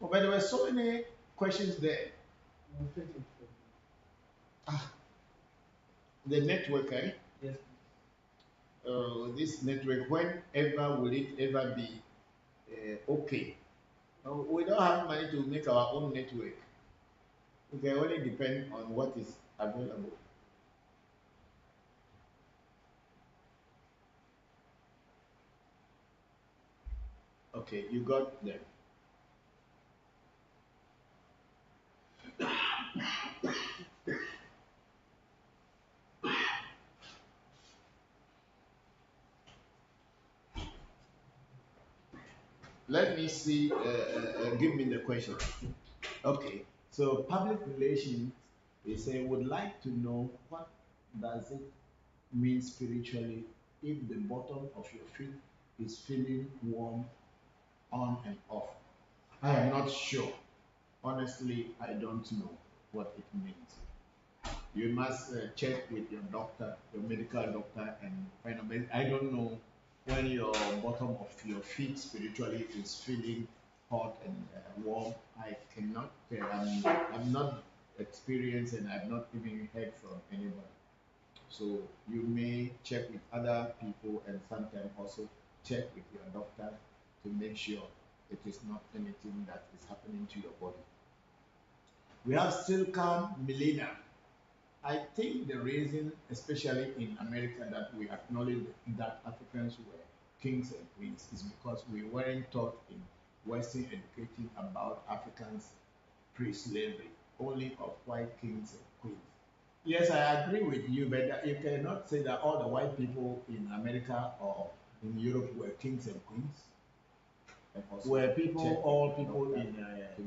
Oh, but there were so many questions there. Ah, the network, eh? Yes. This network, whenever will it ever be okay? We don't have money to make our own network. We can only depend on what is available. Okay, you got them. Let me see. Give me the question. Okay, so public relations, they say, would like to know what does it mean spiritually if the bottom of your feet is feeling warm on and off. I am not sure. Honestly, I don't know what it means. You must check with your doctor, your medical doctor, and find out. But I don't know when your bottom of your feet spiritually is feeling hot and warm. I cannot tell. I'm not experienced, and I've not even heard from anybody. So you may check with other people, and sometimes also check with your doctor to make sure it is not anything that is happening to your body. We have still come millennia. I think the reason, especially in America, that we acknowledge that Africans were kings and queens is because we weren't taught in Western education about Africans pre-slavery, only of white kings and queens. Yes, I agree with you, but you cannot say that all the white people in America or in Europe were kings and queens. And also were people, all people in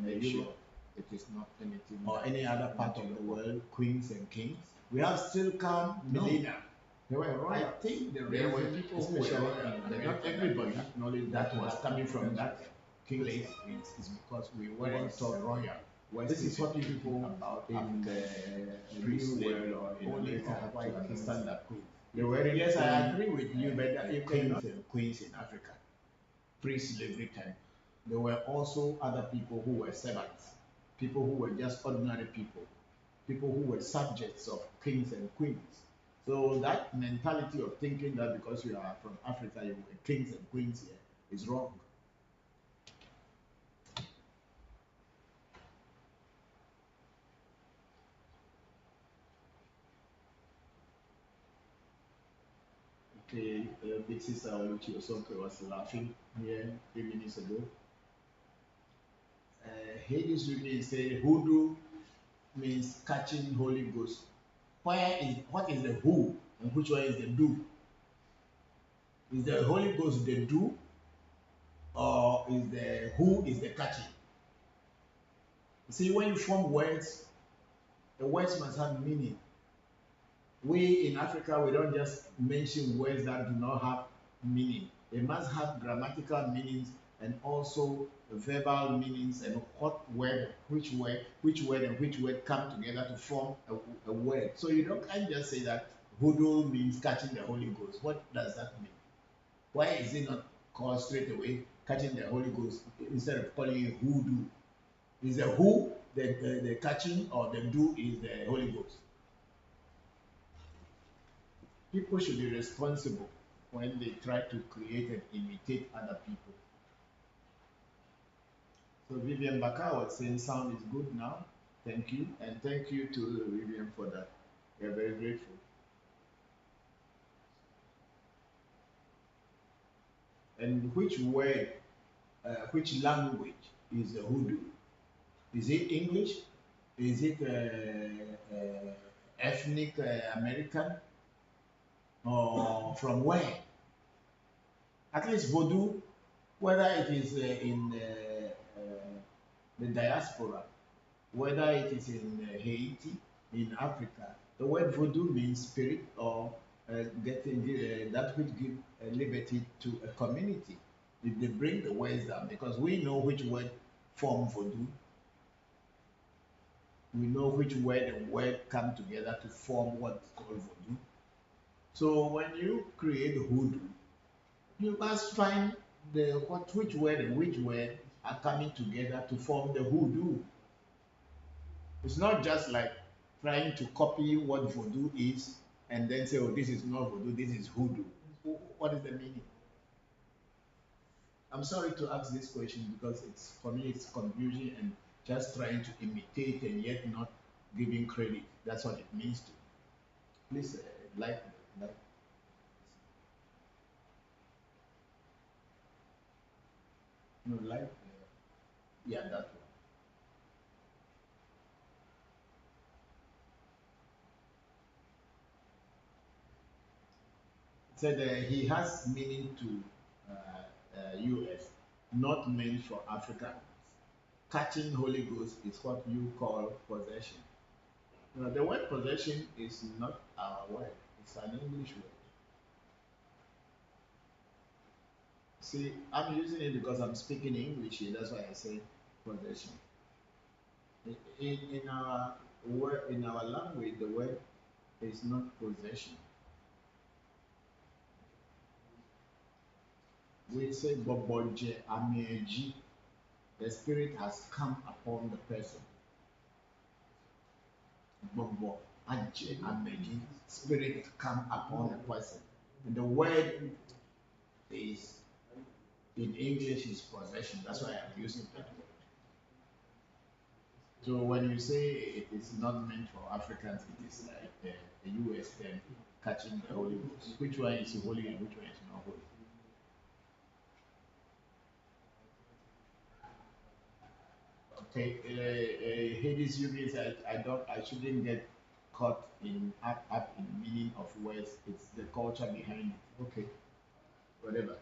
Europe, it is not anything or any other part of the world, queens and kings. We have still come millennia. They were royal. I think there were people who were royal, but not everybody acknowledged that was coming from that place is because we weren't taught royal. This is what people about in the new world or in America have to understand that queen. They were yes, I agree with you, but you cannot and queens in Africa pre-slavery time. There were also other people who were servants, people who were just ordinary people who were subjects of kings and queens. So that mentality of thinking that because you are from Africa, you were kings and queens here is wrong. Okay, big sister Oluchi Osonke was laughing here 3 minutes ago. Hades really say hoodoo means catching Holy Ghost. What is the who and which one is the do? Is the Holy Ghost the do, or is the who is the catching? You see, when you form words, the words must have meaning. We in Africa, we don't just mention words that do not have meaning. They must have grammatical meanings and also verbal meanings and what word, which word and which word come together to form a word. So you don't can't just say that hoodoo means catching the Holy Ghost. What does that mean? Why is it not called straight away catching the Holy Ghost instead of calling it hoodoo? Is the who the catching or the do is the Holy Ghost? People should be responsible when they try to create and imitate other people. So Vivian Bakar was saying sound is good now. Thank you. And thank you to Vivian for that. We are very grateful. And which word, which language is the hoodoo? Is it English? Is it ethnic American? Or from where? At least voodoo, whether it is in the diaspora, whether it is in Haiti, in Africa, the word voodoo means spirit or getting that which give liberty to a community. If they bring the words down, because we know which word form voodoo, we know which word and word come together to form what's called voodoo. So when you create hoodoo, you must find the which word and which word are coming together to form the hoodoo. It's not just like trying to copy what voodoo is and then say, oh, this is not voodoo, this is hoodoo. What is the meaning? I'm sorry to ask this question because it's for me it's confusing and just trying to imitate and yet not giving credit. That's what it means to. Please like no yeah that one. It said he has meaning to U.S. not meant for Africa. Catching Holy Ghost is what you call possession. Now, the word possession is not our word, it's an English word. See, I'm using it because I'm speaking English here, that's why I say possession. In our word, in our language, the word is not possession. We say Boboje Ameji. The spirit has come upon the person. Bobo Aje Ameji. Spirit come upon the person. And the word is in English is possession. That's why I'm using that word. So when you say it is not meant for Africans, it is like the US term catching the Holy Ghost. Which one is holy and which one is not holy? Okay, Hades, you guys, I shouldn't get caught in up in meaning of words. It's the culture behind it. Okay, whatever.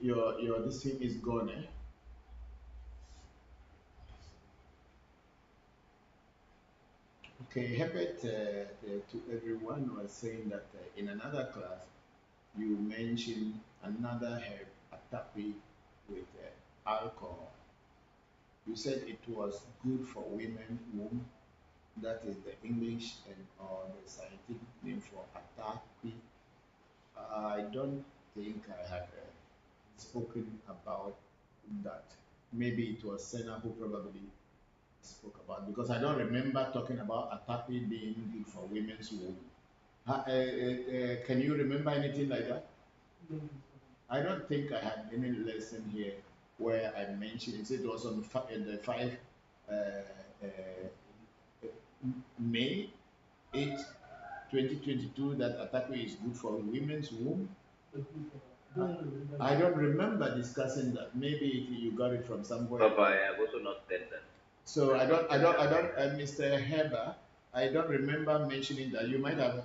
Your this thing is gone, eh? Okay, Herbert, to everyone was saying that in another class you mentioned another herb, atapi, with alcohol. You said it was good for women womb. That is the English and or the scientific name for atapi. I don't think I had spoken about that. Maybe it was Senna who probably spoke about because I don't remember talking about atapi being good for women's womb. Can you remember anything like that? I don't think I had any lesson here where I mentioned it was on the 5 uh, uh, May 8, 2022 that atapi is good for women's womb. I don't remember discussing that. Maybe you got it from somewhere. Papa, I have also not said that. So Mr. Heber, I don't remember mentioning that. You might have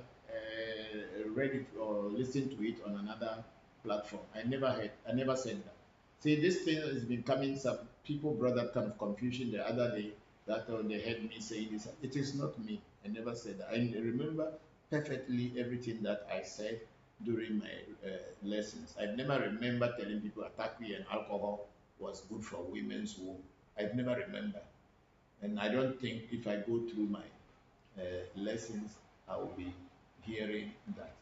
read it or listened to it on another platform. I never said that. See, this thing has been coming. Some people brought that kind of confusion the other day that they heard me saying this. It is not me. I never said that. I remember perfectly everything that I said during my lessons. I never remember telling people ataki and alcohol was good for women's womb. I've never remember. And I don't think if I go through my lessons, I will be hearing that.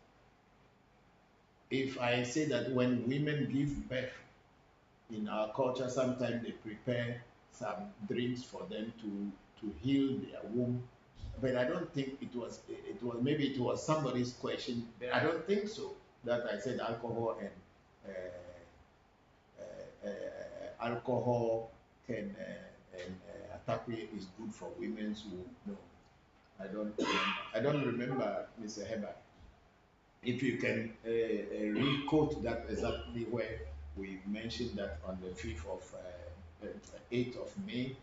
If I say that when women give birth in our culture, sometimes they prepare some drinks for them to heal their womb. But I don't think it was maybe it was somebody's question, but I don't think so that I said alcohol and alcohol can and ataki is good for women's womb. No, I don't remember. I don't remember, Mr. Heber. If you can re-quote that exactly where we mentioned that on the 5th of 8th of May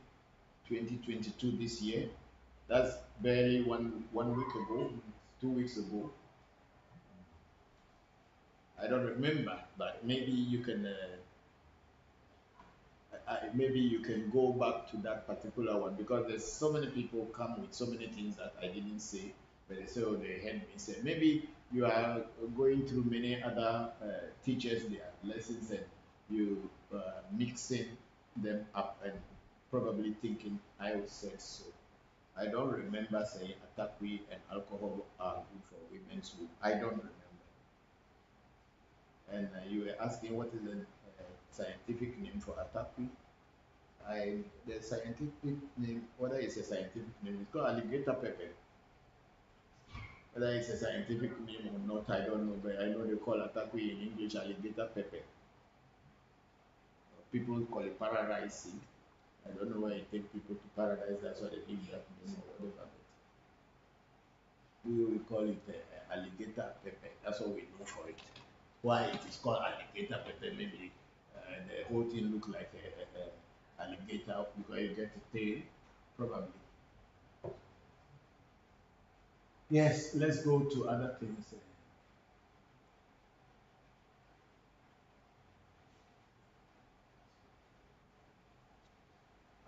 2022 this year. That's barely one week ago, 2 weeks ago. I don't remember, but maybe you can maybe you can go back to that particular one because there's so many people come with so many things that I didn't say, but they say, oh, they heard me say. Maybe you are going through many other teachers, their lessons, and you mixing them up and probably thinking I said so. I don't remember saying atakwi and alcohol are good for women's womb. I don't remember. And you were asking what is the scientific name for atakwi. The scientific name, whether it's a scientific name, it's called alligator pepper. Whether it's a scientific name or not, I don't know, but I know they call atakwi in English alligator pepper. People call it paradise seed. I don't know why you take people to paradise, that's why they give that name or whatever. We will call it alligator pepper. That's what we know for it. Why it is called alligator pepper? Maybe the whole thing look like a alligator because you get a tail, probably. Yes, let's go to other things.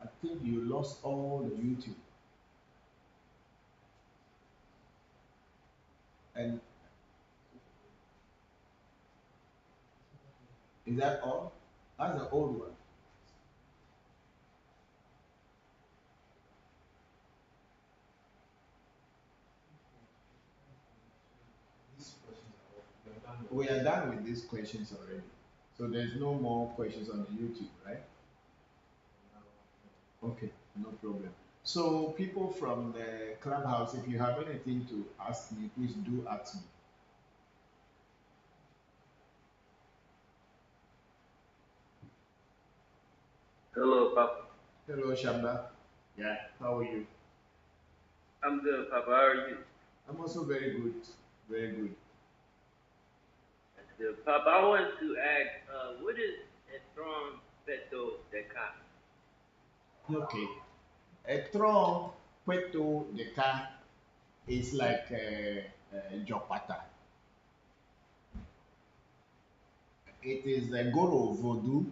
I think you lost all the YouTube. And is that all? That's the old one. We are done with these questions already. So there's no more questions on the YouTube, right? Okay, no problem. So people from the clubhouse, if you have anything to ask me, please do ask me. Hello, Papa. Hello, Shamba. Yeah, how are you? I'm good, Papa. How are you? I'm also very good. Very good. That's good. Papa, I wanted to ask, what is Etron Beto Deca? Okay. A throne, Puerto de Ca is like Jopata. It is a Goro voodoo,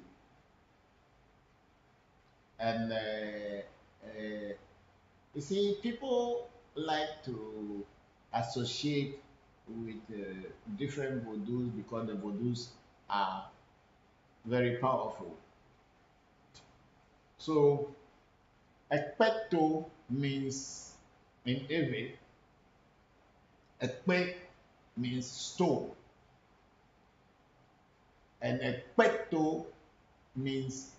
and you see, people like to associate with different voodoos because the voodoos are very powerful. So, ekpeto means in Ewe, ekpe means stone, and ekpeto means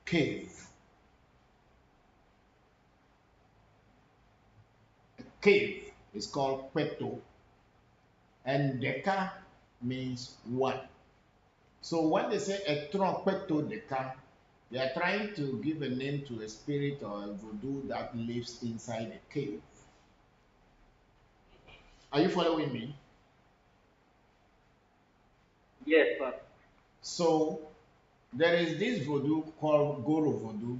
cave. Cave is called peto, and deka means one. So when they say etron peto deka, they are trying to give a name to a spirit or a voodoo that lives inside a cave. Are you following me? Yes, Papa. So there is this voodoo called Goro voodoo,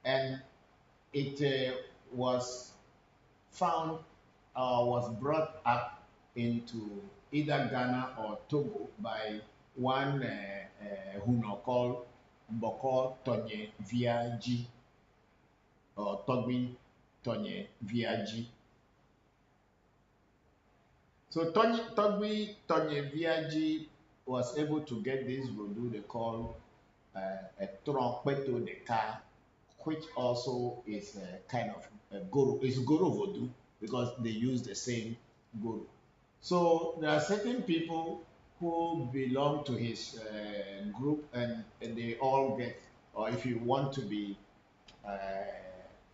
and it was found was brought up into either Ghana or Togo by one Huno called Bokor Tonye Viaji or Togbi Tonye Viaji. So Togbi Tonye Viaji was able to get this voodoo they call a trompeto de ca, which also is a kind of a guru. It's guru voodoo because they use the same guru. So there are certain people who belong to his group, and they all get, or if you want to be uh,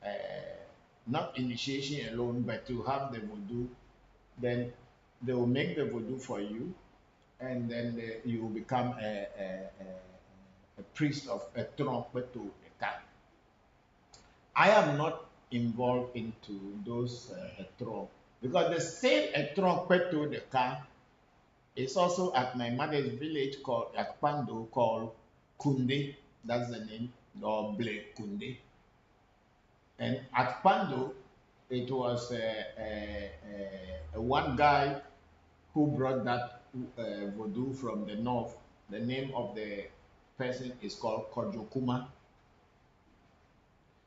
uh, not initiation alone, but to have the voodoo, then they will make the voodoo for you, and then you will become a priest of a trompeto. I am not involved into those etron because the same etron Peto the car is also at my mother's village called Akpando called Kunde. That's the name, or Ble Kunde. And at Pando, it was one guy who brought that voodoo from the north. The name of the person is called Kojokuma,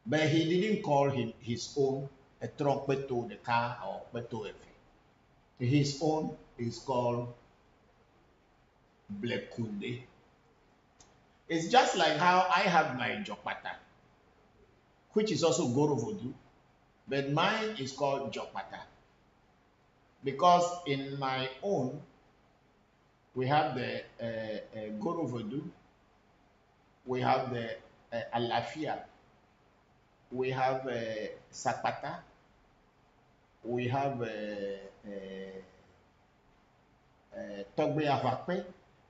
but he didn't call him his own a Trokbeto the car or Beto Efe. His own is called Blekunde. It's just like how I have my Jokpata, which is also Goro Voodoo, but mine is called Jokpata because in my own we have the Goro Voodoo, we have the Alafia, we have Sapata, we have Togbe Avakpe,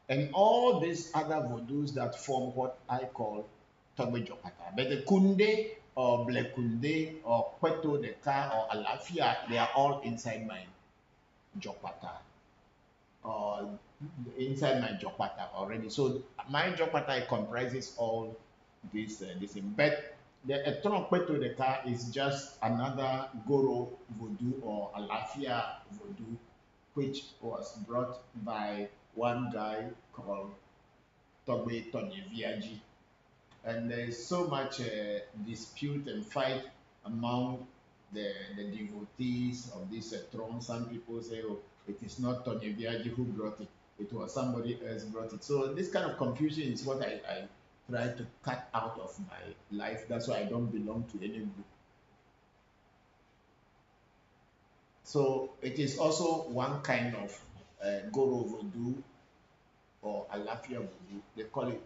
and all these other voodoos that form what I call Togbe Jokata. But the Kunde or Blekunde or Kweto Deka or Alafia, they are all inside my Jokata or inside my Jokata already. So my Jokata comprises all this thing. But the Etron Kweto Deka is just another Goro voodoo or Alafia voodoo which was brought by one guy called Togbe Tonyeviaji. And there is so much dispute and fight among the devotees of this throne. Some people say, oh, it is not Tonyeviaji who brought it, it was somebody else brought it. So this kind of confusion is what I try to cut out of my life. That's why I don't belong to any group. So it is also one kind of Goro voodoo or Alafia voodoo. They call it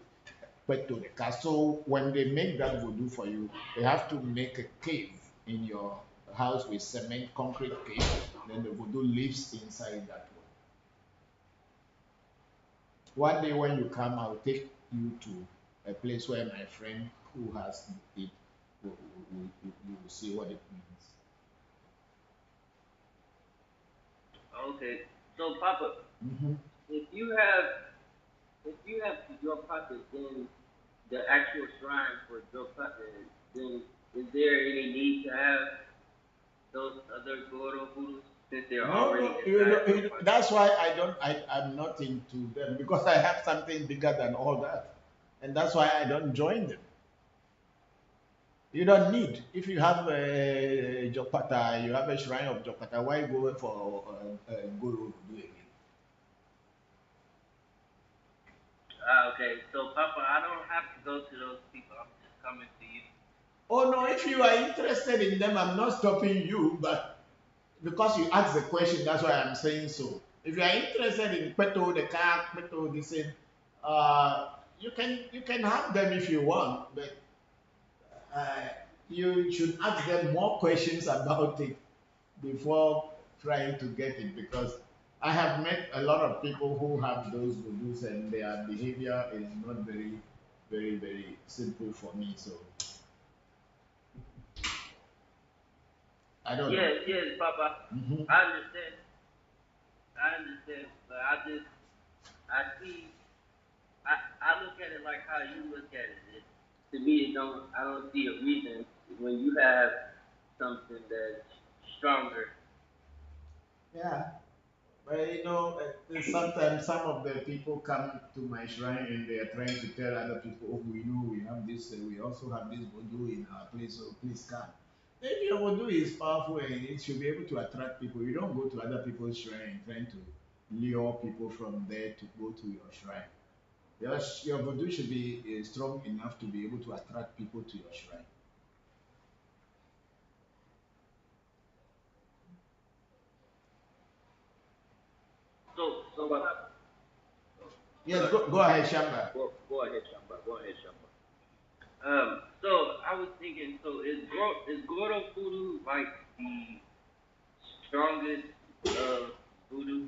Puerto Rica. So when they make that voodoo for you, they have to make a cave in your house with cement, concrete cave. Then the voodoo lives inside that one. One day when you come, I'll take you to a place where my friend who has it will see what it means. Okay. So, Papa, Mm-hmm. if you have if you have your Papa, then the actual shrine for your Papa, then is there any need to have those other Goro gurus since they're No, already no, inside your Papa? that's why I'm not into them because I have something bigger than all that. And that's why I don't join them. You don't need. If you have a Jokpata, you have a shrine of Jokpata, why go for Guru to do it? Okay. So, Papa, I don't have to go to those people. I'm just coming to you. Oh no, if you are interested in them, I'm not stopping you, but because you asked the question, that's why I'm saying so. If you are interested in Peto, the car, Peto, this thing, you can have them if you want, but uh, you should ask them more questions about it before trying to get it because I have met a lot of people who have those voodoos and their behavior is not very simple for me. So I don't know. Yes, yes, Papa. Hmm. I understand. I understand. But I see, I look at it like how you look at it. To me, I don't see a reason when you have something that's stronger. Yeah, but sometimes some of the people come to my shrine and they are trying to tell other people, oh, we know we have this, we also have this voodoo in our place, so please come. If your voodoo is powerful and it should be able to attract people, you don't go to other people's shrine trying to lure people from there to go to your shrine. Your voodoo should be strong enough to be able to attract people to your shrine. So, Papa, Yes, sorry. go ahead, Shamba. Go ahead, Shamba. Go ahead, Shamba. So I was thinking, so is Goro voodoo like the strongest voodoo?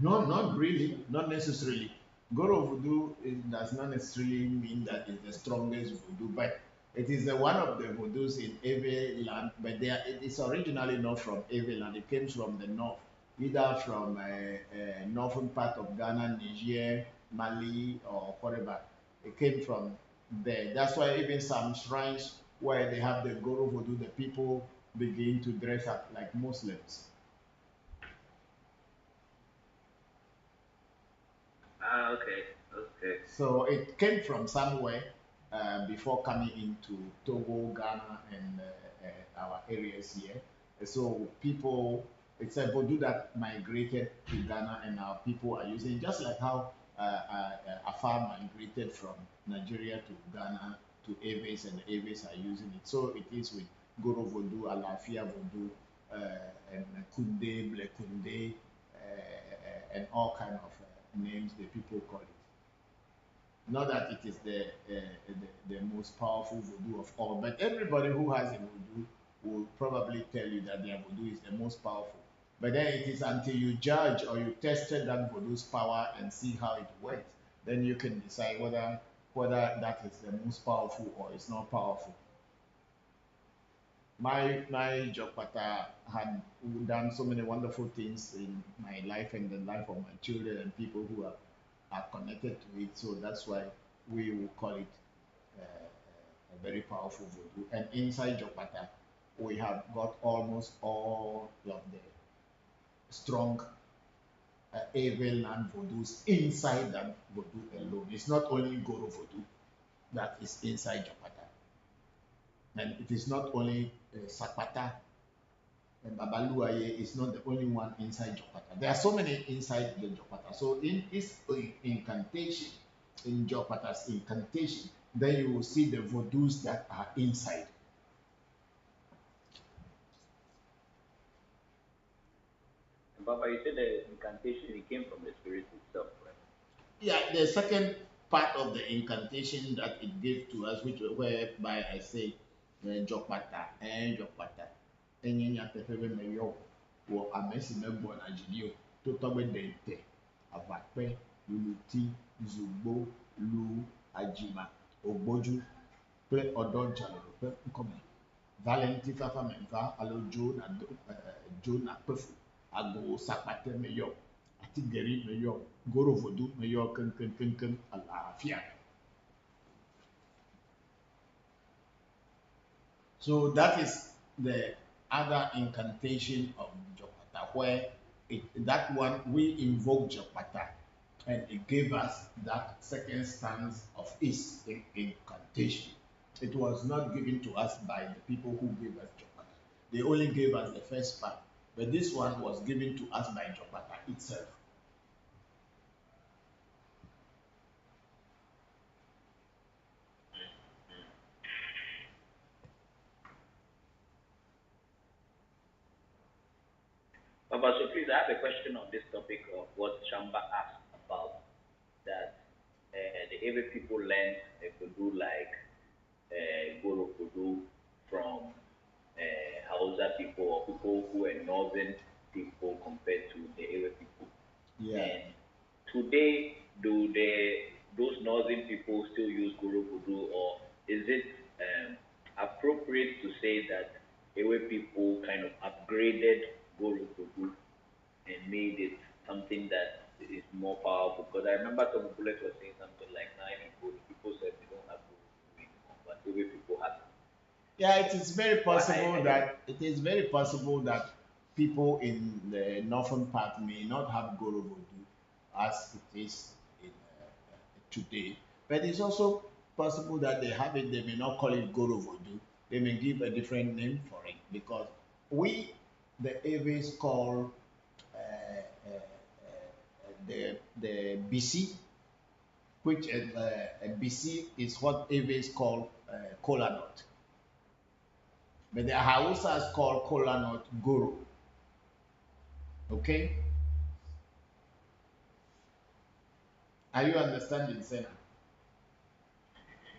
No, not really, not necessarily. Goro voodoo does not necessarily mean that it's the strongest voodoo, but it is one of the voodoos in Ewe land, but it is originally not from Ewe land. It comes from the north, either from northern part of Ghana, Niger, Mali, or whatever. It came from there. That's why even some shrines where they have the Goro voodoo, the people begin to dress up like Muslims. Ah, okay. Okay. So it came from somewhere before coming into Togo, Ghana, and our areas here. So people, it's a voodoo that migrated to Ghana, and our people are using it, just like how Afar migrated from Nigeria to Ghana to Aves, and the Aves are using it. So it is with Goro voodoo, Alafia voodoo, and Kunde, Blekunde, and all kind of names the people call it. Not that it is the most powerful voodoo of all, but everybody who has a voodoo will probably tell you that their voodoo is the most powerful. But then it is until you judge or you tested that voodoo's power and see how it works, then you can decide whether that is the most powerful or it's not powerful. My Jokpata had done so many wonderful things in my life and the life of my children and people who are connected to it. So that's why we will call it a very powerful voodoo. And inside Jokpata, we have got almost all of the strong Ave land voodoos inside that voodoo alone. It's not only Goro voodoo that is inside Jokpata. And it is not only Sakpata and Babaluaye is not the only one inside Jopata. There are so many inside the Jopata. So in its incantation, in Jopata's incantation, then you will see the voodoos that are inside. And Papa, you said the incantation it came from the spirit itself, right? Yeah, the second part of the incantation that it gave to us, which whereby I say Jopata and Jopata, and you have wɔ amɛsimɛbɔ n'adzidie o tó tɔgbɛ dɛntɛ avakpɛ luluti zugbo lu adzima ogbodzu kple ɔdɔdzalo ƒe ŋkɔme valenti fafa me va alo dzo na do dzo na kpefu agbo sakpate me yɔ atigeri me yɔ gorovodu me yɔ keŋkeŋkeŋkeŋ alafia. So that is the other incantation of Jopata, where that one we invoke Jopata, and it gave us that second stance of its incantation. It was not given to us by the people who gave us Jopata. They only gave us the first part, but this one was given to us by Jopata itself. Papa, so please, I have a question on this topic of what Shamba asked about that the Ewe people learned Kudu like Guru Kudu from Hausa people or people who are northern people compared to the Ewe people. Yeah. And today, do those northern people still use Guru Kudu, or is it appropriate to say that Ewe people kind of upgraded Guru Kudu and made it something that is more powerful? Because I remember some bullets were saying something like now people said they don't have Guru Kudu anymore, but Ewe people have it. Yeah, it is very possible that people in the northern part may not have Goro Voodoo as it is in today, but it's also possible that they have it. They may not call it Goro Voodoo. They may give a different name for it because we, the Aves, call the BC, which BC is what Aves call kola nut. But the Hausas call kola nut guru. Okay? Are you understanding, Senna?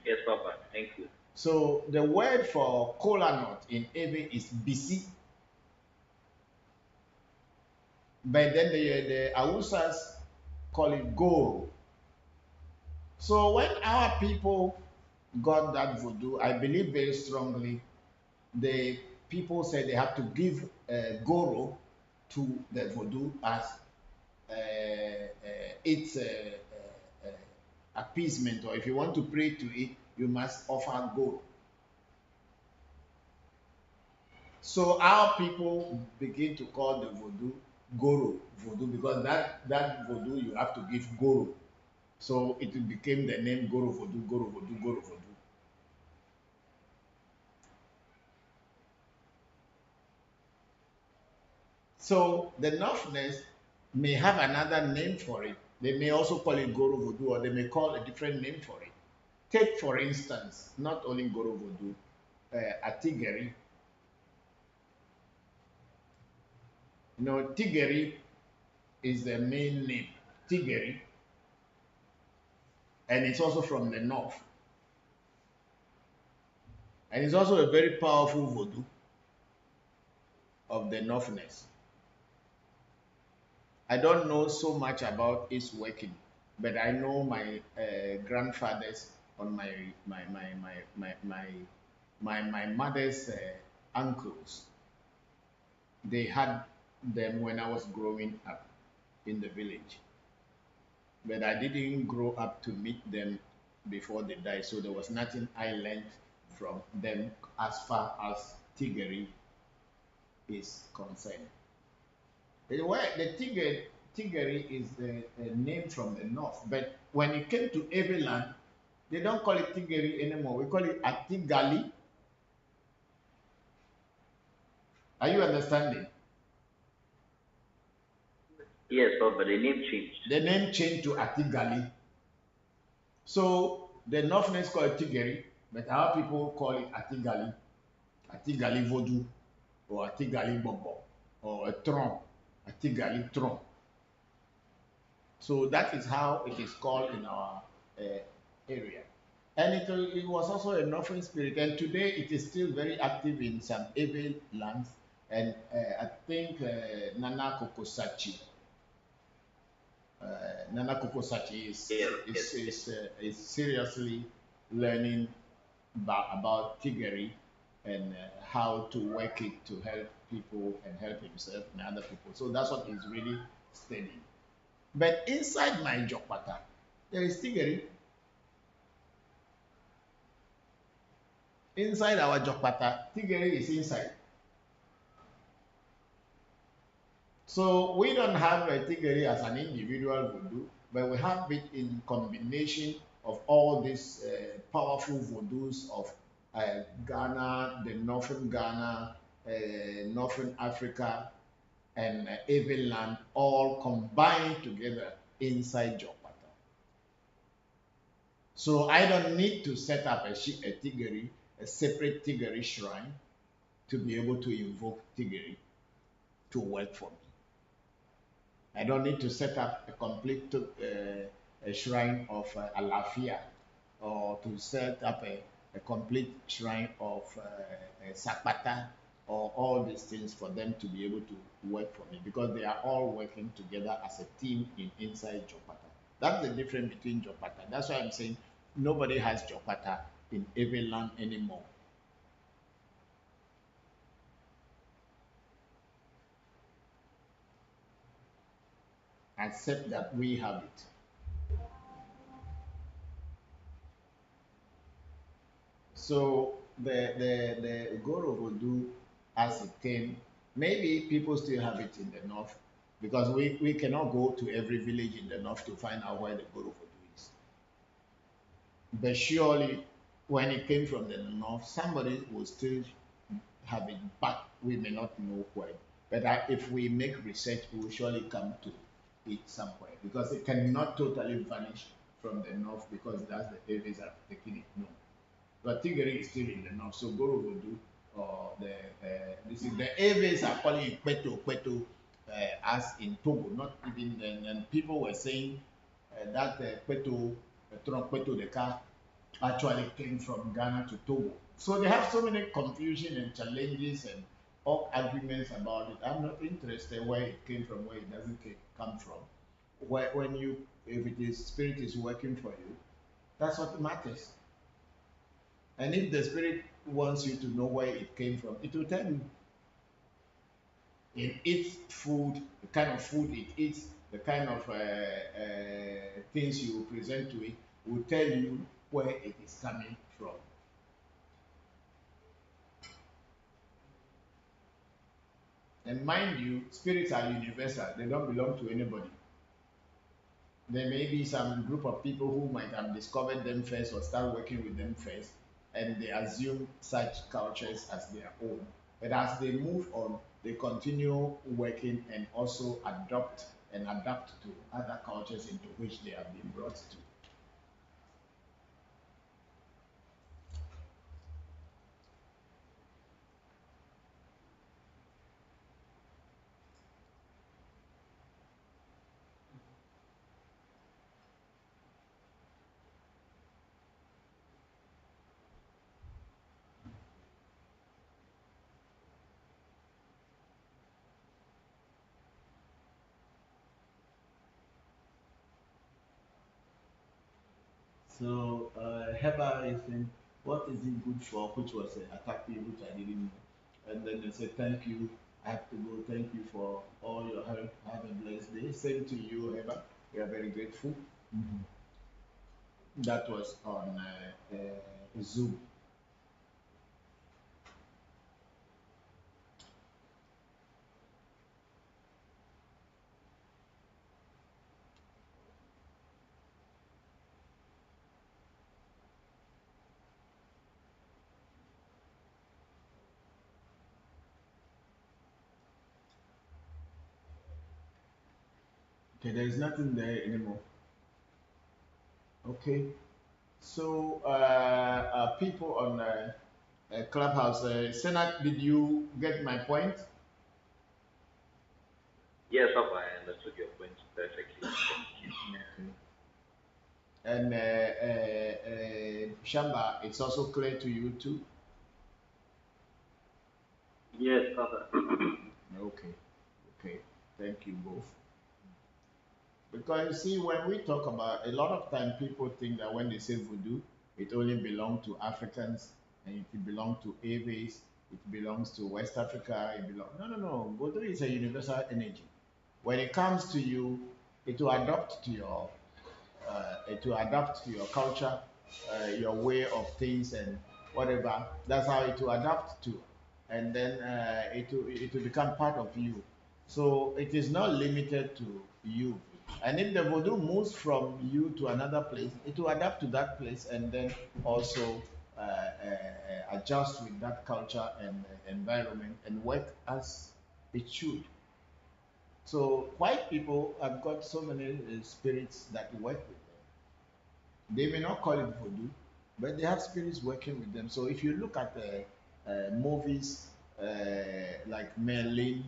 Yes, Papa. Thank you. So the word for kola nut in Ebe is bisi. But then the Hausas call it guru. So when our people got that voodoo, I believe very strongly the people said they have to give goro to the voodoo as its appeasement, or if you want to pray to it, you must offer goro. So our people begin to call the voodoo goro voodoo because that voodoo you have to give goro. So it became the name Goro Voodoo, Goro Voodoo, Goro Voodoo. So the Northerners may have another name for it. They may also call it Goro Voodoo, or they may call a different name for it. Take, for instance, not only Goro Voodoo, Atigeri. You know, Tigeri is the main name, Tigeri, and it's also from the north. And it's also a very powerful voodoo of the Northerners. I don't know so much about its working, but I know my grandfathers on my mother's uncles. They had them when I was growing up in the village, but I didn't grow up to meet them before they died, so there was nothing I learned from them as far as Tigeri is concerned. The Tigeri is a name from the north, but when it came to Eveland, they don't call it Tigeri anymore. We call it Atigali. Are you understanding? Yes, but the name changed. The name changed to Atigali. So the Northerners call it Tigeri, but our people call it Atigali, Atigali Vodou, or Atigali Bobo, or a Tron, Atigali Tron. So that is how it is called in our area. And it was also a Northern spirit, and today it is still very active in some Ewe lands. And I think Nana Kokosachi, Nana Kokosachi is seriously learning about Tigeri and how to work it to help people and help himself and other people. So that's what he's really studying. But inside my Jokpata, there is Tigeri. Inside our Jokpata, Tigeri is inside. So we don't have a Tigeri as an individual voodoo, but we have it in combination of all these powerful voodoos of Ghana, the northern Ghana, northern Africa, and Eveland, all combined together inside Jokpata. So I don't need to set up a Tigeri, a separate Tigeri shrine to be able to invoke Tigeri to work for me. I don't need to set up a complete a shrine of Alafia, or to set up a complete shrine of Sakpata, or all these things for them to be able to work for me, because they are all working together as a team inside Jopata. That's the difference between Jopata. That's why I'm saying nobody has Jopata in every land anymore. Except that we have it. So the Goro Voodoo as it came, maybe people still have it in the north, because we cannot go to every village in the north to find out where the Goro Voodoo is. But surely when it came from the north, somebody will still have it, but we may not know where. But if we make research, we will surely come to it somewhere, because it cannot totally vanish from the north, because that's the areas are taking it. No. But Tigray is still in the north, so Goro Voodoo, or this is the Aves are calling it Kweto, as in Togo, not even then. And people were saying that Kweto, Kweto the car actually came from Ghana to Togo. So they have so many confusion and challenges and all arguments about it. I'm not interested where it came from, where it doesn't come from. When you, if it is spirit is working for you, that's what matters. And if the spirit wants you to know where it came from, it will tell you. It eats food, the kind of food it eats, the kind of things you present to it will tell you where it is coming from. And mind you, spirits are universal, they don't belong to anybody. there may be some group of people who might have discovered them first or start working with them first, and they assume such cultures as their own. But as they move on, they continue working and also adopt and adapt to other cultures into which they have been brought to. So Heba is saying, what is it good for? Which was an attack me, which I didn't know. And then they said, thank you. I have to go. Thank you for all your help. Have a blessed day. Same to you, Heba. We are very grateful. Mhm. That was on Zoom. Okay, there is nothing there anymore. Okay. So, people on Clubhouse, Senat, did you get my point? Yes, Papa, I understood your point perfectly. Thank you. Okay. And Shamba, it's also clear to you too? Yes, Papa. Okay, okay. Thank you both. Because you see, when we talk about, a lot of time people think that when they say voodoo, it only belongs to Africans and it belongs to Aves, it belongs to West Africa, it belongs. No, no, no. Voodoo is a universal energy. When it comes to you, it will adapt to your to adapt to your culture, your way of things, and whatever. That's how it will adapt to, and then it will become part of you. So it is not limited to you. And if the voodoo moves from you to another place, it will adapt to that place, and then also adjust with that culture and environment and work as it should. So white people have got so many spirits that work with them. They may not call it voodoo, but they have spirits working with them. So if you look at the movies like Merlin,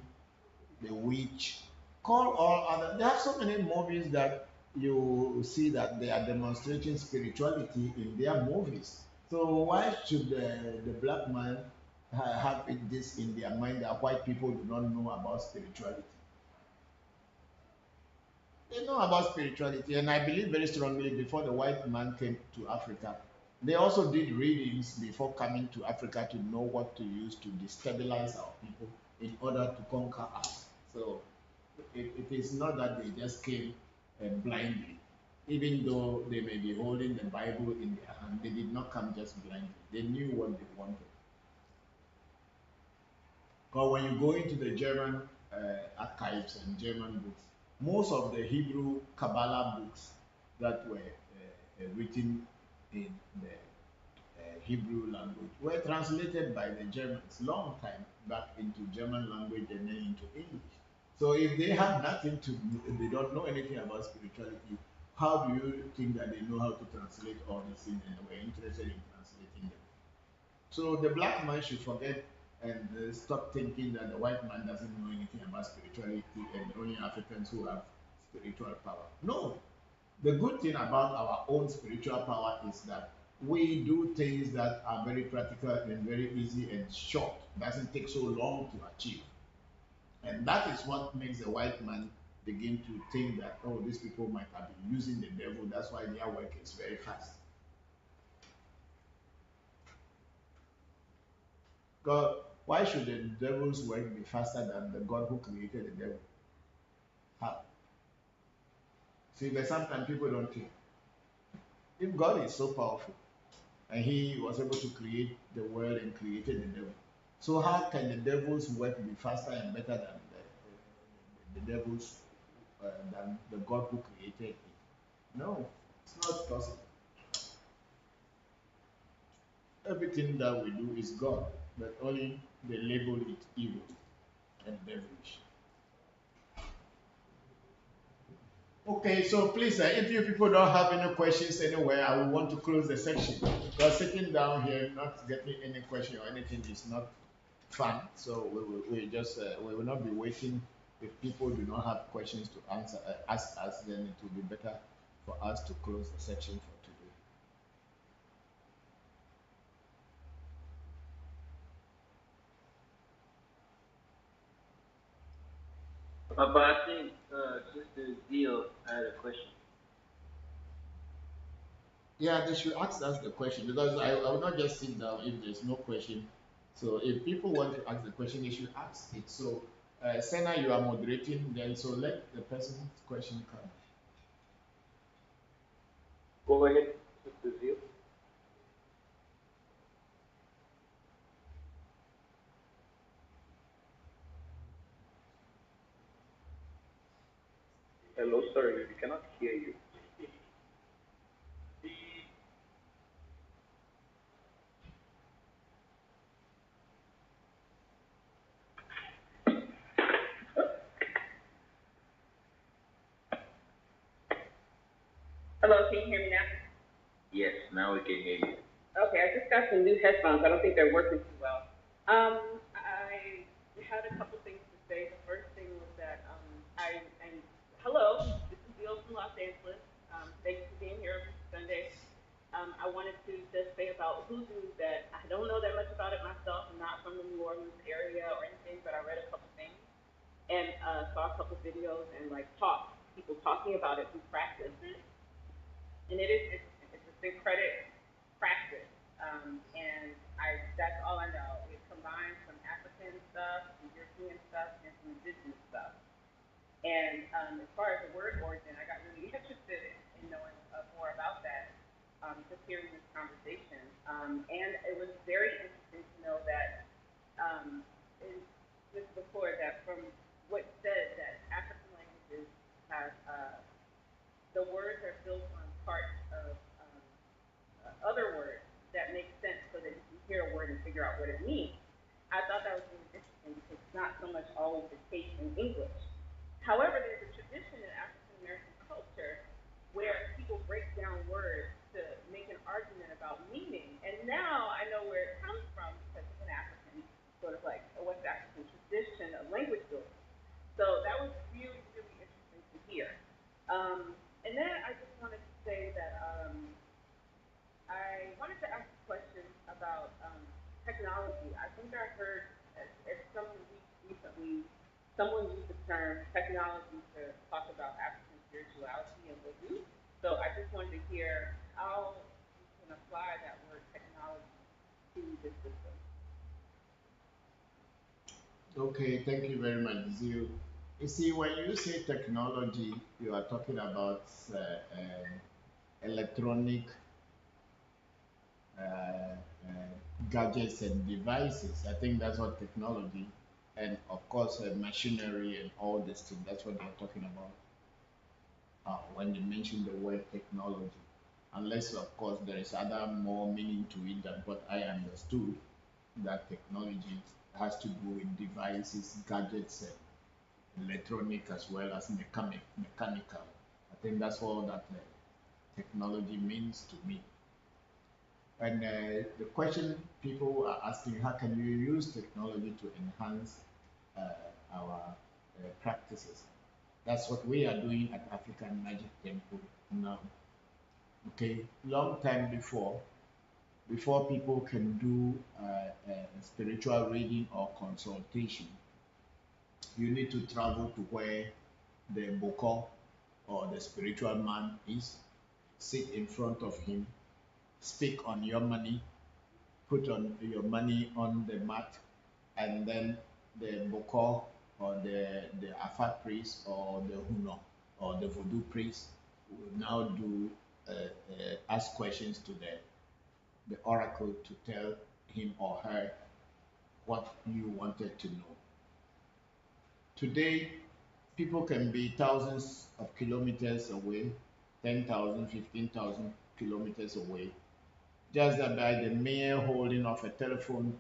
The Witch, call all other. They have so many movies that you see that they are demonstrating spirituality in their movies. So why should the black man have this in their mind that white people do not know about spirituality? They know about spirituality, and I believe very strongly before the white man came to Africa, they also did readings before coming to Africa to know what to use to destabilize our people in order to conquer us. So it is not that they just came blindly. Even though they may be holding the Bible in their hand, they did not come just blindly. They knew what they wanted. Because when you go into the German archives and German books, most of the Hebrew Kabbalah books that were written in the Hebrew language were translated by the Germans long time back into German language and then into English. So if they have nothing to, they don't know anything about spirituality, how do you think that they know how to translate all these things and were interested in translating them? So the black man should forget and stop thinking that the white man doesn't know anything about spirituality and only Africans who have spiritual power. No. The good thing about our own spiritual power is that we do things that are very practical and very easy and short. It doesn't take so long to achieve. And that is what makes the white man begin to think that, oh, these people might have been using the devil. That's why their work is very fast. God, why should the devil's work be faster than the God who created the devil? How? See, but sometimes people don't think. If God is so powerful and he was able to create the world and created the devil, so how can the devil's work be faster and better than the devil's, than the God who created it? No, it's not possible. Everything that we do is God, but only they label it evil and devilish. Okay, so please, if you people don't have any questions anywhere, I will want to close the section because sitting down here, not getting any question or anything is not fun. So we will not be waiting. If people do not have questions to answer, ask us, then it will be better for us to close the section for today. But I think Sister Zeal had a question. Yeah, they should ask us the question because I will not just sit down if there's no question. So if people want to ask the question, they should ask it. So, Senna, you are moderating, then so let the person's question come. Go ahead, Sister Zeal. Hello, sir. We cannot hear you. Hello, can you hear me now? Yes, now we can hear you. Okay, I just got some new headphones. I don't think they're working too well. I had a couple things to say. The first thing was that I and hello, this is Bill from Los Angeles. Thanks for being here every Sunday. I wanted to just say about hoodoo that I don't know that much about it myself. I'm not from the New Orleans area or anything, but I read a couple things and saw a couple videos and like people talking about it who practice it, and it's a syncretic practice. And that's all I know. It combines some African stuff, some European stuff, and some indigenous stuff. And as far as the word origin, I got really interested in knowing more about that, just hearing this conversation. And it was very interesting to know that in just before that, from what said that African languages have the words are built on parts of other words that make sense so that you can hear a word and figure out what it means. I thought that was really interesting because it's not so much always the case in English. However, there's a tradition in African American culture where people break down words to make an argument about meaning. And now I know where it comes from because of an African, sort of like a West African tradition of language building. So that was really, really interesting to hear. And then I just wanted to say that I wanted to ask a question about technology. I think I heard at some week recently someone used the term technology to talk about African spirituality and voodoo. So I just wanted to hear how you can apply that word technology to this system. Okay, thank you very much, Zio. You see, when you say technology, you are talking about electronic uh, gadgets and devices. I think that's what technology, and of course, machinery and all these things. That's what they're talking about when they mention the word technology. Unless, of course, there is other more meaning to it than what I understood. That technology has to do with devices, gadgets, and electronic as well as mechanical. I think that's all that technology means to me. And the question people are asking, how can you use technology to enhance our practices? That's what we are doing at African Magic Temple now. Okay, long time before people can do spiritual reading or consultation, you need to travel to where the Bokor or the spiritual man is, sit in front of him, speak on your money, put on your money on the mat, and then the Bokor or the Afa priest or the Huno or the Voodoo priest will now do ask questions to the oracle to tell him or her what you wanted to know. Today, people can be thousands of kilometers away, 10,000, 15,000 kilometers away. Just that by the mere holding of a telephone,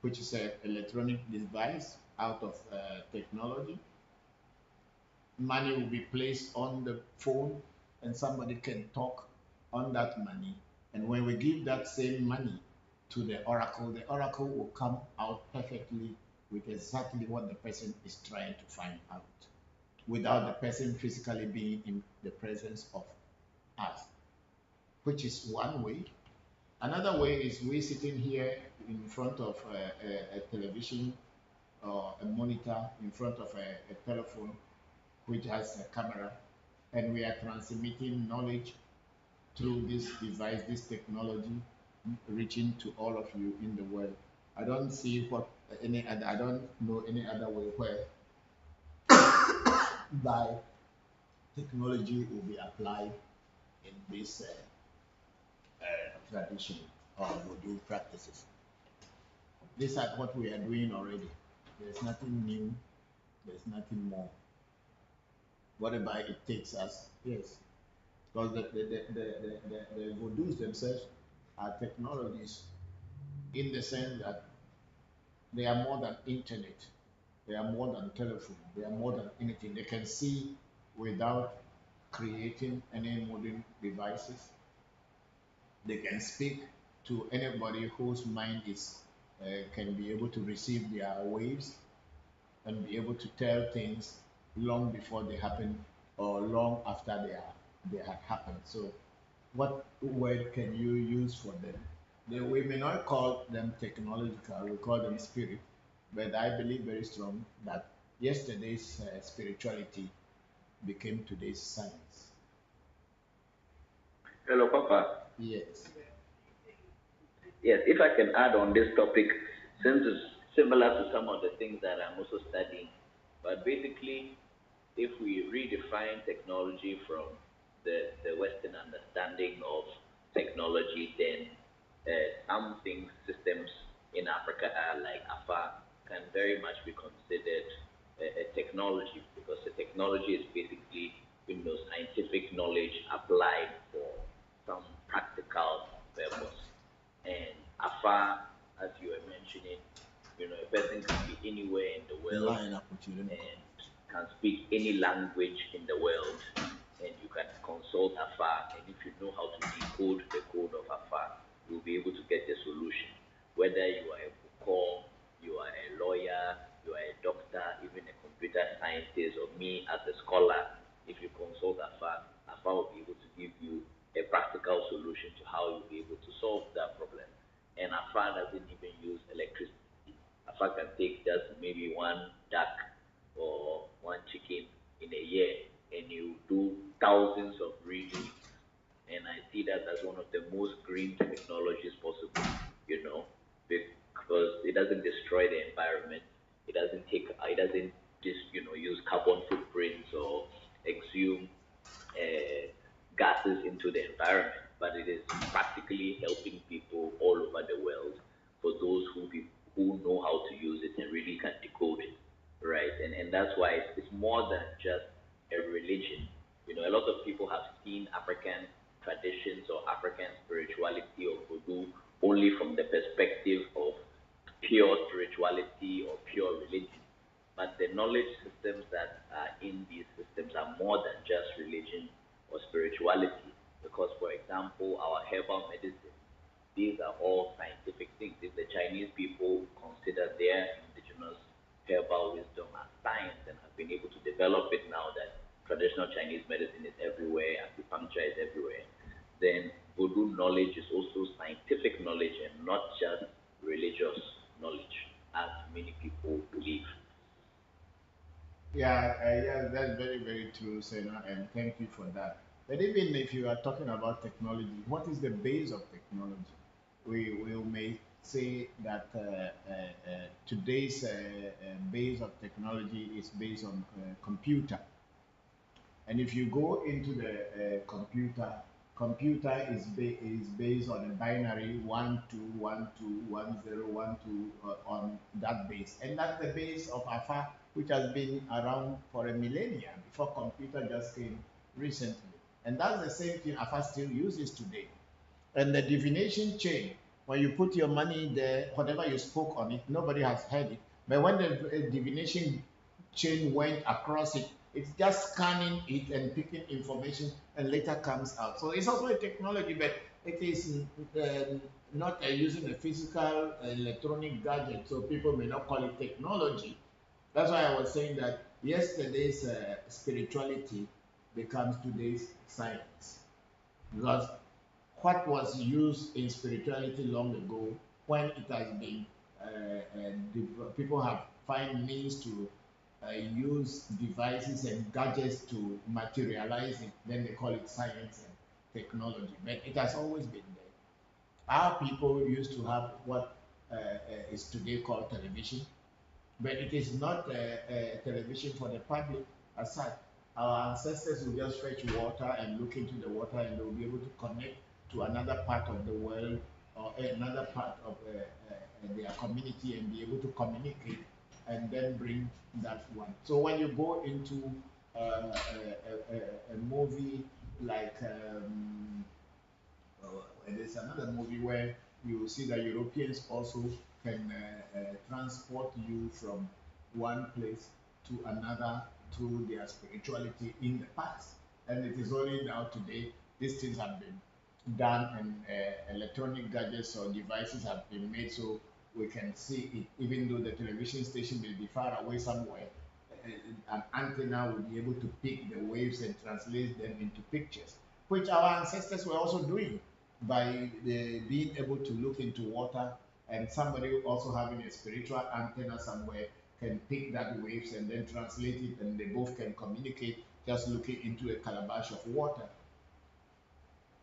which is an electronic device out of technology, money will be placed on the phone and somebody can talk on that money. And when we give that same money to the oracle will come out perfectly with exactly what the person is trying to find out without the person physically being in the presence of us, which is one way. Another way is we sitting here in front of a television or a monitor in front of a telephone which has a camera, and we are transmitting knowledge through this device, this technology, reaching to all of you in the world. I don't see what any other, I don't know any other way where by technology will be applied in this tradition or voodoo practices. These are what we are doing already. There's nothing new, there's nothing more. Whatever it takes us, yes. Because the voodoos themselves are technologies in the sense that they are more than internet, they are more than telephone, they are more than anything. They can see without creating any modern devices. They can speak to anybody whose mind is can be able to receive their waves and be able to tell things long before they happen or long after they had happened. So what word can you use for them? We may not call them technological, we call them spirit, but I believe very strong that yesterday's spirituality became today's science. Hello, Papa. Yes. Yes, if I can add on this topic, since it's similar to some of the things that I'm also studying, but basically, if we redefine technology from the Western understanding of technology, then some things, systems in Africa are like AFA can very much be considered a technology because the technology is basically scientific knowledge applied for some practical purpose. And AFA, as you were mentioning, a person can be anywhere in the world Line up with you. and can speak any language in the world, and you can consult AFA. And if you know how to decode the code of AFA, you'll be able to get the solution. Whether you are a Bokor, you are a lawyer, you are a doctor, even a computer scientist, or me as a scholar, if you consult AFA, AFA will be able to give you a practical solution to how you'll be able to solve that problem. And AFA doesn't even use electricity. AFA can take just maybe one duck or one chicken in a year and you do thousands of readings. And I see that as one of the most green technologies possible, you know, because it doesn't destroy the environment. It doesn't just, use carbon footprints or exhume uh, gases into the environment, but it is practically helping people all over the world for those who know how to use it and really can decode it, right? And that's why it's more than just a religion. A lot of people have seen African traditions or African spirituality or voodoo only from the perspective of pure spirituality or pure religion. But the knowledge systems that are in these systems are more than just religion or spirituality. Because, for example, our herbal medicine, these are all scientific things. If the Chinese people consider their indigenous herbal wisdom as science and have been able to develop it now that traditional Chinese medicine is everywhere, acupuncture is everywhere, then voodoo knowledge is also scientific knowledge and not just religious knowledge, as many people believe. Yeah, yeah, that's very, very true, Sena, and thank you for that. But even if you are talking about technology, what is the base of technology? We may say that today's base of technology is based on computer. And if you go into the computer is based on a binary 1 2 1 2 1 0 1 2 on that base, and that's the base of AFA, which has been around for a millennia before computer just came recently. And that's the same thing Afa still uses today. And the divination chain, when you put your money there, whatever you spoke on it, nobody has heard it. But when the divination chain went across it, it's just scanning it and picking information and later comes out. So it's also a technology, but it is not using a physical electronic gadget. So people may not call it technology. That's why I was saying that yesterday's spirituality becomes today's science. Because what was used in spirituality long ago, when it has been people have find means to use devices and gadgets to materialize it, then they call it science and technology. But it has always been there. Our people used to have what is today called television, but it is not a television for the public as such. Our ancestors will just fetch water and look into the water, and they will be able to connect to another part of the world or another part of their community and be able to communicate and then bring that one. So when you go into a movie like there's another movie where you will see that Europeans also can transport you from one place to another through their spirituality in the past. And it is only now today these things have been done and electronic gadgets or devices have been made so we can see it, even though the television station may be far away somewhere. An antenna will be able to pick the waves and translate them into pictures, which our ancestors were also doing by being able to look into water, and somebody also having a spiritual antenna somewhere can pick that waves and then translate it, and they both can communicate just looking into a calabash of water.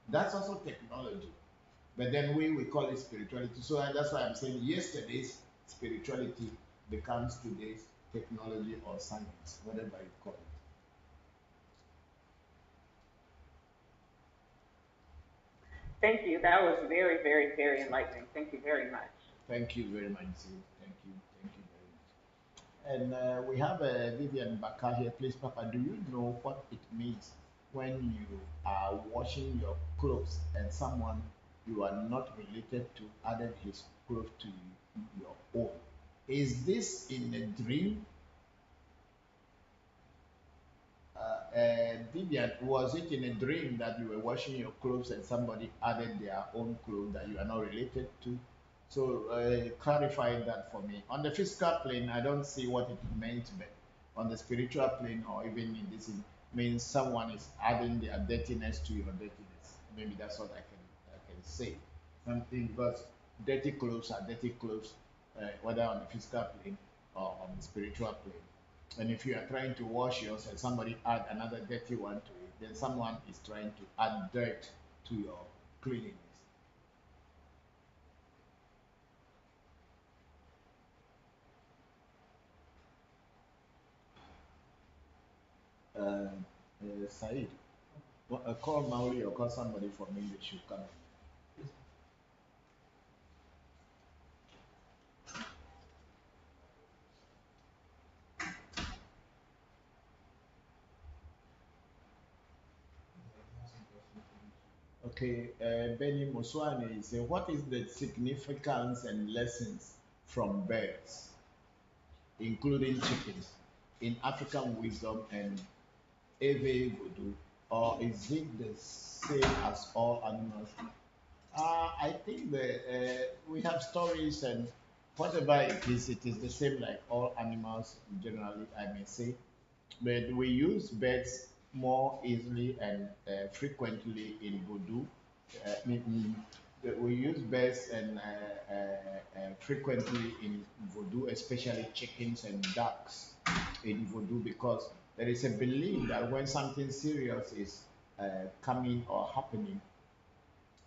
That's also technology. But then we call it spirituality. So that's why I'm saying yesterday's spirituality becomes today's technology or science, whatever you call it. Thank you. That was very, very, very enlightening. Thank you very much. Thank you very much, Sue. Thank you very much. And we have Vivian Bakar here. Please, Papa, do you know what it means when you are washing your clothes and someone you are not related to added his clothes to your own? Is this in a dream? Vivian, was it in a dream that you were washing your clothes and somebody added their own clothes that you are not related to? So clarify that for me. On the physical plane, I don't see what it meant, but on the spiritual plane, or even in this, it means someone is adding their dirtiness to your dirtiness. Maybe that's what I can say. Something because dirty clothes are dirty clothes, whether on the physical plane or on the spiritual plane. And if you are trying to wash yours and somebody add another dirty one to it, then someone is trying to add dirt to your cleanliness. Said, call Maori or call somebody for me, they should come. Okay, Benny Muswane is what is the significance and lessons from birds, including chickens, in African wisdom and Eve voodoo, or is it the same as all animals? I think that we have stories and whatever it is the same like all animals generally, I may say. But we use birds more easily and frequently in voodoo. We use birds and frequently in voodoo, especially chickens and ducks in voodoo, because there is a belief that when something serious is coming or happening,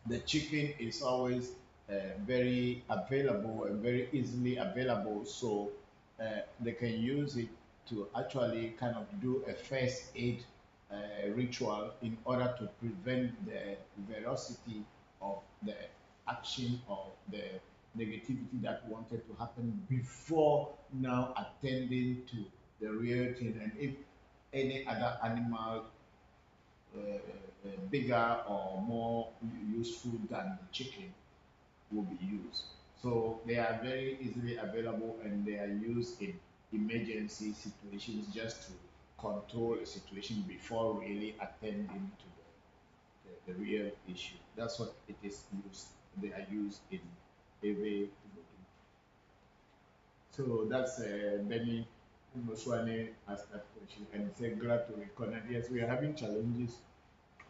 the chicken is always very available and very easily available, so they can use it to actually kind of do a first aid ritual in order to prevent the velocity of the action or the negativity that wanted to happen before now attending to the real thing. And if any other animal bigger or more useful than the chicken will be used. So they are very easily available and they are used in emergency situations just to control a situation before really attending to the real issue. That's what it is used. They are used in every. So that's Benny Moswane asked that question and said glad to reconnect. Yes, we are having challenges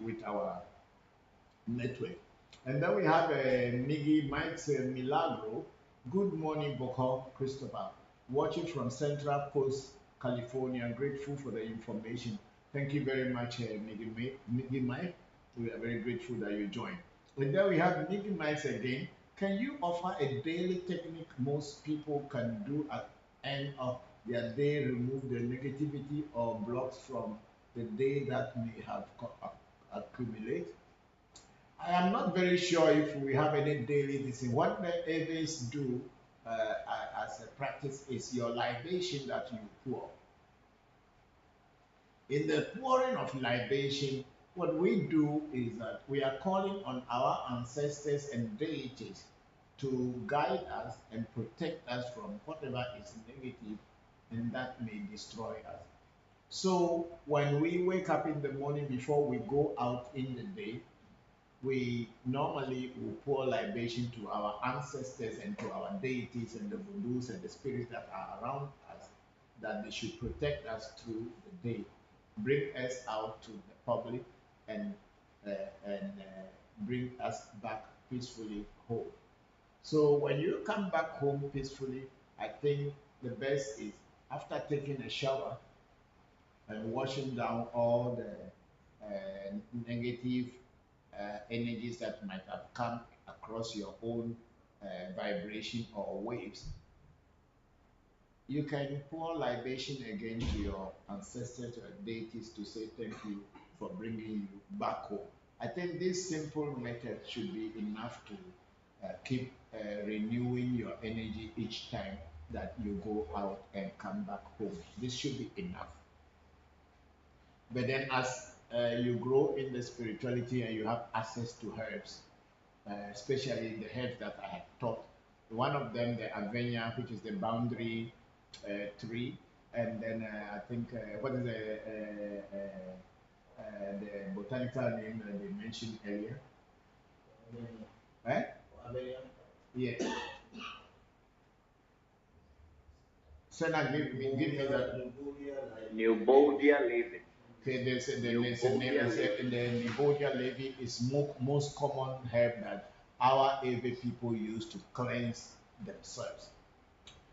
with our network. And then we have Miggy Mike's Milagro. Good morning, Bokor Christopher. Watching from Central Coast, California. Grateful for the information. Thank you very much, Miggy Mike. We are very grateful that you joined. And then we have Miggy Mike's again. Can you offer a daily technique most people can do at end of their day, remove the negativity or blocks from the day that may have accumulate? I am not very sure if we have any daily this thing. What the others do as a practice is your libation that you pour. In the pouring of libation, what we do is that we are calling on our ancestors and deities to guide us and protect us from whatever is negative and that may destroy us. So when we wake up in the morning before we go out in the day, we normally will pour libation to our ancestors and to our deities and the voodoos and the spirits that are around us, that they should protect us through the day, bring us out to the public, and bring us back peacefully home. So when you come back home peacefully, I think the best is after taking a shower and washing down all the negative energies that might have come across your own vibration or waves, you can pour libation again to your ancestors or deities to say thank you for bringing you back home. I think this simple method should be enough to keep renewing your energy each time that you go out and come back home. This should be enough. But then, as you grow in the spirituality and you have access to herbs, especially the herbs that I have taught, one of them, the Avenia, which is the boundary tree, and then I think, what is the botanical name that they mentioned earlier? Right? Yeah. Senna, give me that. Pneumonia living. Okay, there's a name, the Nibodia levy is most common herb that our AV people use to cleanse themselves.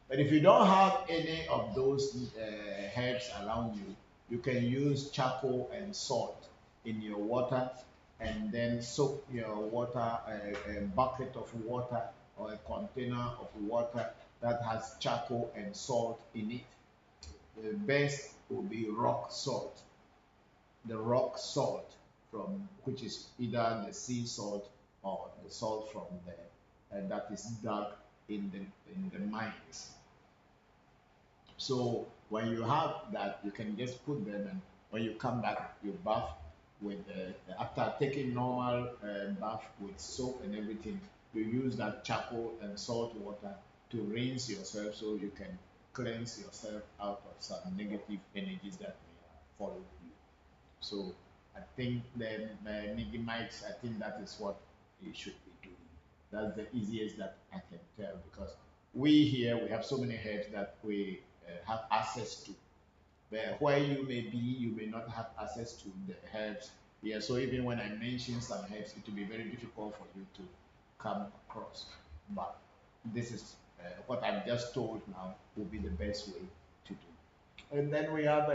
But if you don't have any of those herbs around you, you can use charcoal and salt in your water and then soak your water, a bucket of water or a container of water that has charcoal and salt in it. The best will be rock salt. The rock salt from which is either the sea salt or the salt from the that is dug in the mines. So when you have that, you can just put them, and when you come back, you bath with after taking normal bath with soap and everything, you use that charcoal and salt water to rinse yourself so you can cleanse yourself out of some negative energies that may follow you. So I think the Nigimites, I think that is what they should be doing. That's the easiest that I can tell, because we here, we have so many herbs that we have access to. But where you may be, you may not have access to the herbs here. So even when I mention some herbs, it will be very difficult for you to come across. But this is what I've just told now will be the best way to do. And then we have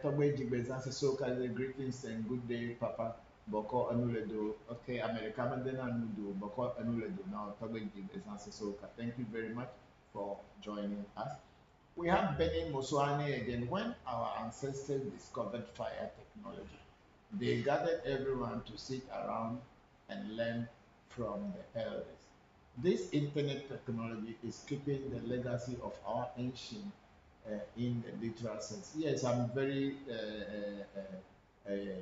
Togbe Jigbezansi Soka, greetings and good day, Papa. Bokor Anuledo. Okay, America Mandena Nudo, Bokor Anuledo. Now, Togbe Jigbezansi Soka. Thank you very much for joining us. We have Benny Moswane again. When our ancestors discovered fire technology, they gathered everyone to sit around and learn from the elders. This internet technology is keeping the legacy of our ancient in the literal sense. Yes, I'm very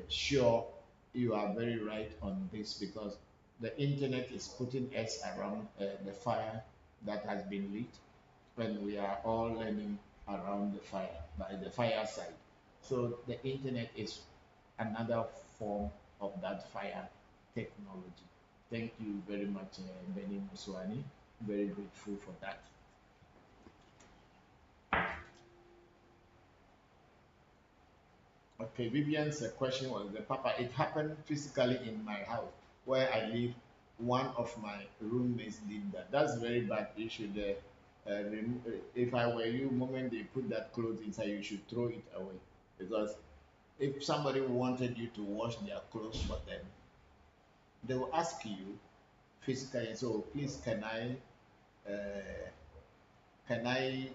sure you are very right on this because the internet is putting us around the fire that has been lit, and we are all learning around the fire by the fireside. So the internet is another form of that fire technology. Thank you very much, Benny Muswani. Very grateful for that. Okay, Vivian's question was the Papa. It happened physically in my house where I live. One of my roommates did that. That's very bad. You should, if I were you, moment they put that clothes inside, you should throw it away because if somebody wanted you to wash their clothes for them, they will ask you physically. So please, uh, can I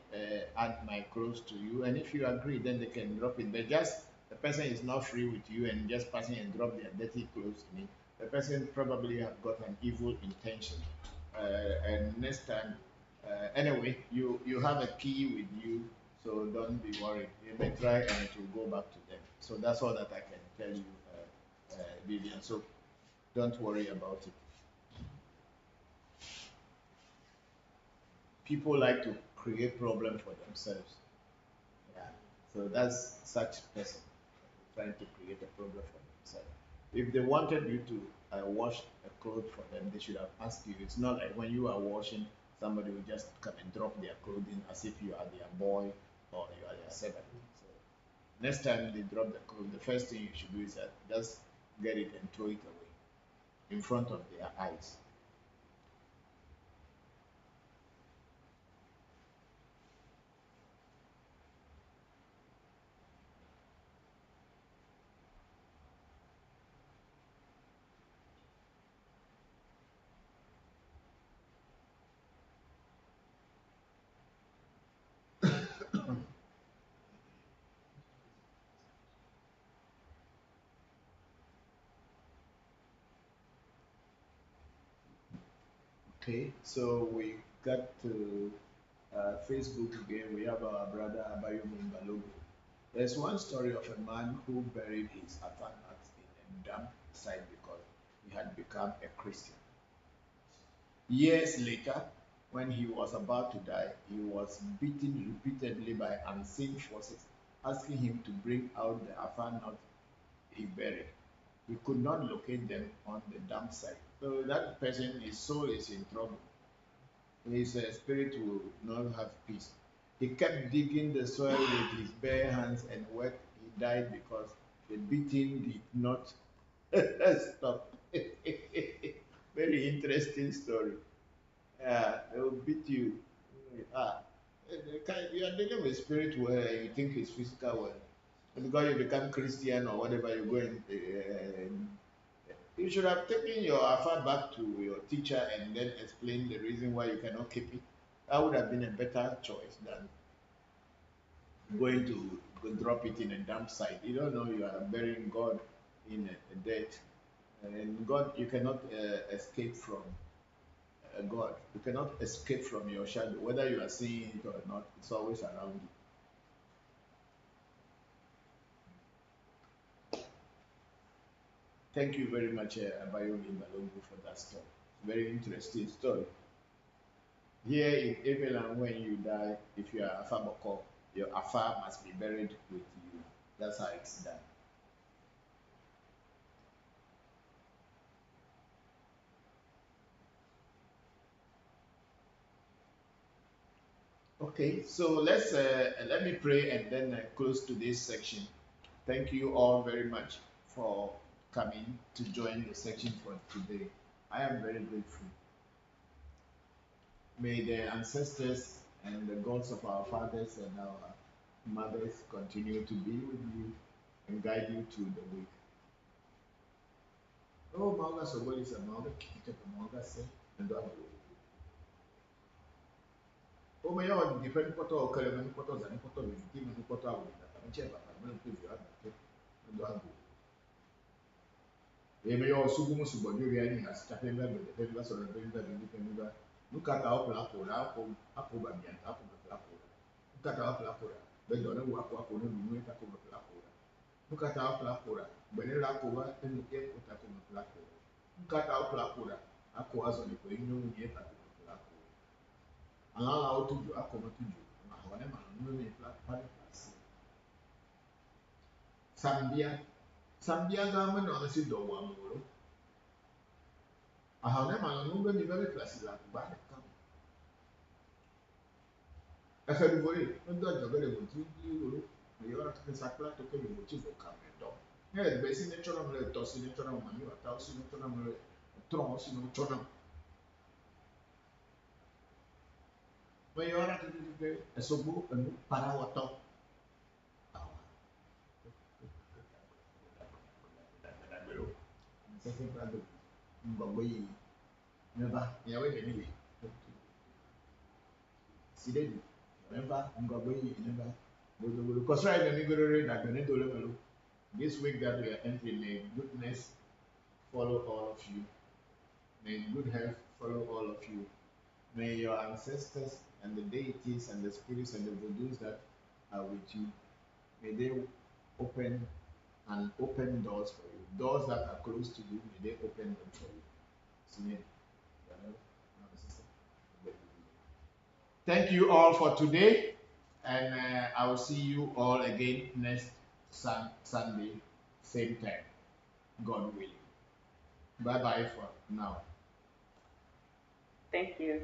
add my clothes to you? And if you agree, then they can drop it. But just the person is not free with you and just passing and drop their dirty clothes in it. The person probably have got an evil intention. And next time, anyway, you have a key with you, so don't be worried. You may try and it will go back to them. So that's all that I can tell you, Vivian. So don't worry about it. People like to create problem for themselves. Yeah. So that's such person trying to create a problem for themselves. If they wanted you to wash a clothes for them, they should have asked you. It's not like when you are washing, somebody will just come and drop their clothing as if you are their boy or you are their servant. So next time they drop the clothes, the first thing you should do is that just get it and throw it away in front of their eyes. Okay, so we got to Facebook again. We have our brother Abayomi Balogo. There's one story of a man who buried his Athanat in a damp site because he had become a Christian. Years later, when he was about to die, he was beaten repeatedly by unseen forces, asking him to bring out the Athanat he buried. He could not locate them on the damp site. So that person, his soul is in trouble. His spirit will not have peace. He kept digging the soil with his bare hands and when he died because the beating did not stop. Very interesting story. Yeah, they will beat you. Ah, you are dealing with spirit where you think it's physical world. Because you become Christian or whatever, you go and you should have taken your alpha back to your teacher and then explain the reason why you cannot keep it. That would have been a better choice than going to go drop it in a dump site. You don't know you are burying God in a death. And God, you cannot escape from God. You cannot escape from your shadow. Whether you are seeing it or not, it's always around you. Thank you very much, Abayomi Balogu, for that story. Very interesting story. Here in Eveland, when you die, if you are Afa Bokor, your Afa must be buried with you. That's how it's done. Okay, so let me pray and then close today's section. Thank you all very much for coming to join the section for today. I am very grateful. May the ancestors and the gods of our fathers and our mothers continue to be with you and guide you through the week. Oh, Manga Sobol is a Manga Kita Manga say, and that will. Oh, my God, different photo or Kalaman photos and photo with him and photo out with that. I'm sure I'm going to give you and that will. Maybe also go to Bulgaria has Tapenda with the Pemba or the Pemba and the Pemba. Look at our Plapo, Apo Babian, Apo Plapo. Look at our Plapo. They don't know what Plapo, no, we make Apo Plapo. Mkata plakura, benela kuba enuke utakumu plakura. Mkata plakura, ako azo ni kwe inyo mwenye takumu plakura. Alala otuju, ako matuju. Mahawane manunwe plakpari plasi. Sambia, Sambia gama na onesi do wa moro. Ahane manunwe ni very plasi la kubane kama. Efe duvori, ndo jogele mtu uro. Yora tuke sakla toke ni mochi do kamendo. Yeah, bɛ si ne tsɔ nam le tɔ si ne tsɔ nam mami wata si ne tsɔ nam le trɔ si ne tsɔ nam. Me yɔ ɔra kekeke esogbo enu para wɔtɔ. Sɛsɛ kura do ngbɔgbɔ yi ne ba yawe de ne yi. Si de di ne ba ngbɔgbɔ yi ne ba. Bodobodo kɔsɔ ayi na mi godore dagbe ne do le melo. This week that we are entering, may goodness follow all of you. May good health follow all of you. May your ancestors and the deities and the spirits and the voodoos that are with you, may they open and open doors for you. Doors that are closed to you, may they open them for you. Thank you all for today, and I will see you all again next Sunday, same time, God willing. Bye bye for now. Thank you.